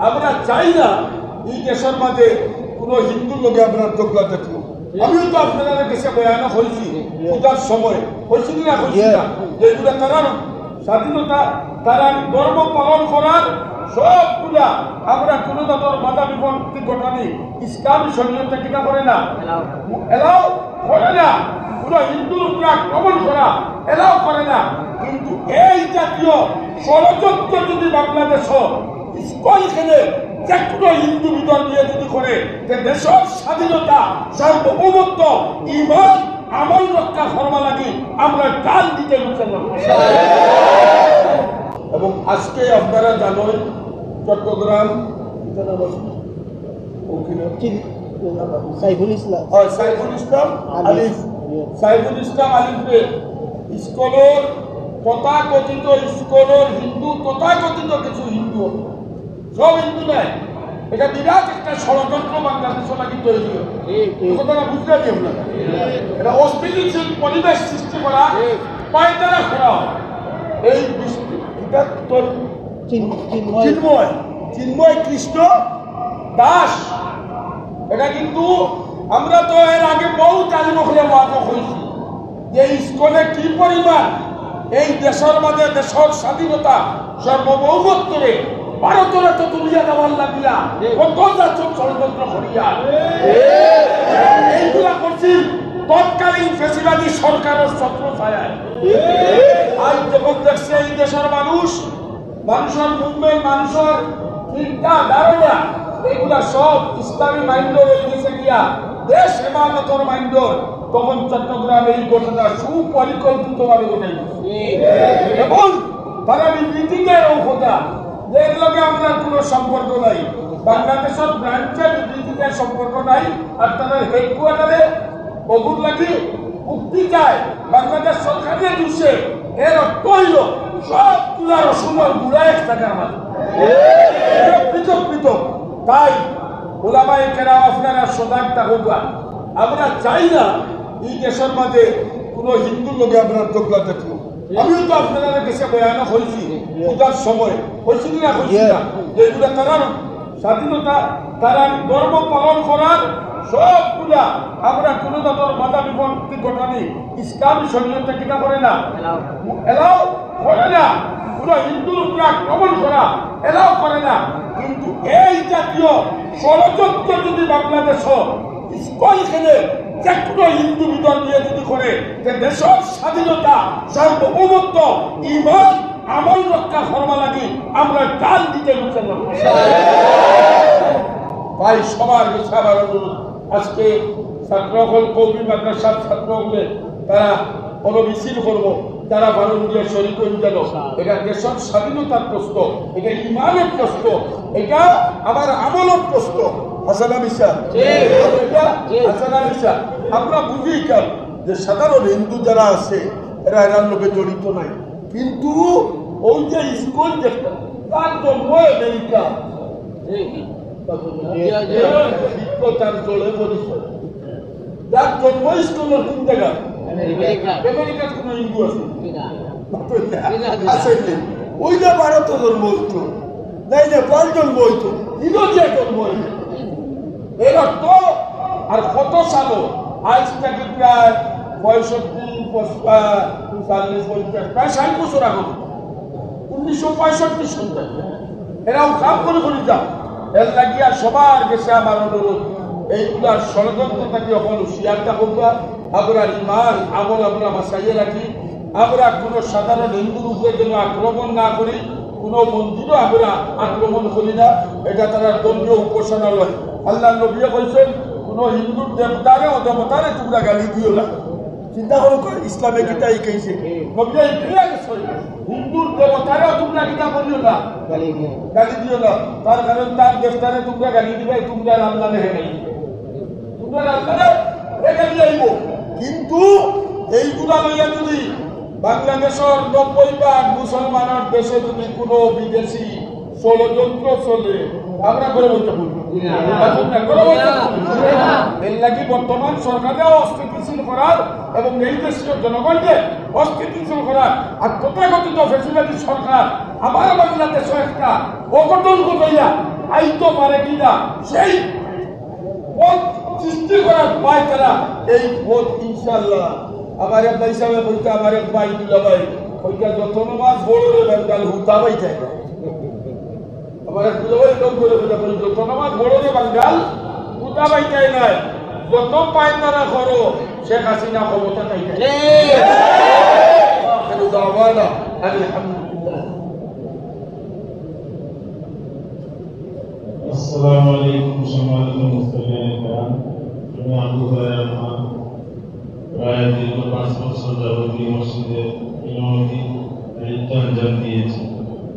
আমরা চাই না এই দেশের মাঝে কোনো হিন্দু লোকে আপনার দোকলা দেখলো। আমিও তো আপনারা দেশে বয়ান হয়েছি পূজার সময় হয়েছি না হয়েছি না, যেগুলো তারা স্বাধীনতা তারা ধর্ম পালন করার সবগুলা আমরা কোনো ধরনের বাধা বিপত্তি ঘটানি ইসলামী শরীয়তে কিনা করে না, এলাও করে না। পুরো হিন্দুর উপরে আক্রমণ করা এলাও করে না। কিন্তু এই জাতীয় ষড়যন্ত্র যদি বাংলাদেশ স্কুলখানে যে কোনো হিন্দু বিদর নিয়ে যদি করে যে দেশের স্বাধীনতা সার্বভৌমত্ব ইমান আমল রক্ষা করবা লাগি আমরা গান দিতে এবং আজকে আপনারা জানেন চট্টগ্রাম সাইফুল ইসলাম আলিফে স্কুলের তথাকথিত স্কুলের হিন্দু তথাকথিত কিছু হিন্দু সব হিন্দু নাই, এটা বিরাট একটা ষড়যন্ত্র বাংলাদেশ লাগি তৈরি কথাটা বুঝতে পারি আপনারা। এটা অস্থিতিশীল পরিবেশ সৃষ্টি করা পায়তারা করা এই চিন্ময় কৃষ্ণ দাস, এটা কিন্তু আমরা তো এর আগে বহু তালিমখলে ওয়াদা হয়েছি যে স্কুলে কি পরিমাণ এই দেশের মাঝে দেশের স্বাধীনতা সার্বভৌমত্বরে ভারতের তো তুলিয়া দেওয়ার লাগিয়া কত যাচ্ছেন ষড়যন্ত্র করিয়া এইগুলা করছি তৎকালীন ফেসিবাদী সরকারের ছত্র ছায়ায়। আজ যখন দেখছে এই দেশের মানুষের মুভমেন্ট মানুষের চিন্তা ধারণা এগুলা সব ইসলামী মাইন্ডর হয়ে গেছে গিয়া দেশ হেমানতর মাইন্ডর, তখন চট্টগ্রাম এই ঘটনা সুপরিকল্পিত ভাবে ঘটে এবং তারা বিবৃতিদের কথা যে এগুলোকে আমাদের কোনো সম্পর্ক নাই, বাংলাদেশের ব্রাঞ্চের বিবৃতিদের সম্পর্ক নাই, আর তাদের হেডকোয়ার্টারে বহুর লাগি মুক্তি চায় বাংলাদেশ সরকারের দিচ্ছে। এর অর্থ হইল সবগুলা রসুনের গুড়া এক টাকার মাঝে পৃথক পৃথক। তাই ওলামায়ে কেরাম আপনারা সজাগ থাকুন। আমরা চাই না এই দেশের মাঝে কোনো হিন্দু লোকে আপনার দোকলা দেখলো। আমিও তো আপনারা দেশে বয়ান হয়েছি পূজার সময় হয়েছি না হয়েছি না, যেগুলো তারা স্বাধীনতা তারা ধর্ম পালন করার সবগুলা আমরা কোনো ধরনের বাধা বিপত্তি ঘটানি ইসলামী শরীয়তে কিনা করে না, এলাও করে না। পুরো হিন্দুর উপরে আক্রমণ করা এলাও করে না। কিন্তু এই জাতীয় ষড়যন্ত্র যদি বাংলাদেশ স্কুলখানে যে কোনো হিন্দু বিদর নিয়ে যদি করে যে দেশের স্বাধীনতা সার্বভৌমত্ব ইমান আমল রক্ষা করবা লাগি আমরা গান দিতে ভাই সবার সবার অনুরোধ। আজকে ছাত্রসকল কৌমি মাদ্রাসার ছাত্র হলে তারা কোনো মিছিল করবো, তারা ভারতীয় শরীর করে গেল। এটা দেশের স্বাধীনতার প্রশ্ন, এটা ইমানের প্রশ্ন, এটা আমার আমলের প্রশ্ন। আমরা বুঝি কেন যে সাধারণ হিন্দু যারা আছে এরা এরার লোকে জড়িত নাই, কিন্তু ওই যে স্কুল যেটা তার জন্ম আমেরিকা তার জড়ে পরিচয়, যার জন্ম স্কুলের কোন জায়গা আমেরিকার কোন হিন্দু আছে ওইটা ভারত জন্ম হইত নাই, নেপাল জন্ম হইত, ইন্ডিয়া জন্ম হইত। এর অর্থ আর কত সালো আজ থেকে প্রায় 65-40-50 প্রায় 60 বছর আগে 1965 সালে এরাও কাম করে করে যা এর লাগিয়া সবার গেছে আমার অনুরোধ এইগুলার ষড়যন্ত্র থাকি এখন হুঁশিয়ারটা করবা। আমরা ইমান আমল আমরা বাঁচাইয়ে রাখি, আমরা কোনো সাধারণ হিন্দুর উপরে যেন আক্রমণ না করি, কোনো মন্দিরও আমরা আক্রমণ করি না, এটা তারা ধর্মীয় উপাসনালয়। আল্লাহ নবী বলছেন কোনো হিন্দুর দেবতারে ও দেবতারে তোমরা গালি দিও না। চিন্তা করো ইসলামে কিতা শিখাইছে হিন্দুর দেবতারেও তোমরা কিতা করিও না, গালি দিও না। তার কারণ তার দেবতারে তোমরা গালি দিবে, তোমরা আল্লাহ রেখে গালি দিবে, তোমরা আল্লাহ রেখে দিয়ে আইব। কিন্তু এইগুলা লইয়া যদি বাংলাদেশের 90% মুসলমানের দেশে যদি কোনো বিদেশি ষড়যন্ত্র চলে আমরা করে বলতে পারবো এর লাগি বর্তমান সরকারেও অস্থিতিশীল করার এবং এই দেশের জনগণকে অস্থিতিশীল করার আর তথাকথিত ফেসিলিটি সরকার আমার বাংলাদেশ একটা অঘটন ঘটাইয়া আইতো পারে কিনা সেই পথ সৃষ্টি করার পায় তারা এই পথ ইনশাআল্লাহ আমার এক ভাই সাহেব হইতে আমার এক ভাই দুলা ভাই হইতে যত নামাজ বড় বেঙ্গাল হুতা ভাই যায় না আমার এক দুলা ভাই কম করে যত নামাজ বড় বেঙ্গাল হুতা ভাই যায় না যত পায় তারা করো শেখ হাসিনা ক্ষমতা চাই আলহামদুলিল্লাহ। আসসালামু আলাইকুম সম্মানিত মুসলিম کرام আমি আবু হুরায়রা রহমান প্রায় দীর্ঘ 5 বছর যাবত এই মসজিদে ইমামতি দায়িত্ব আঞ্জাম দিয়েছি।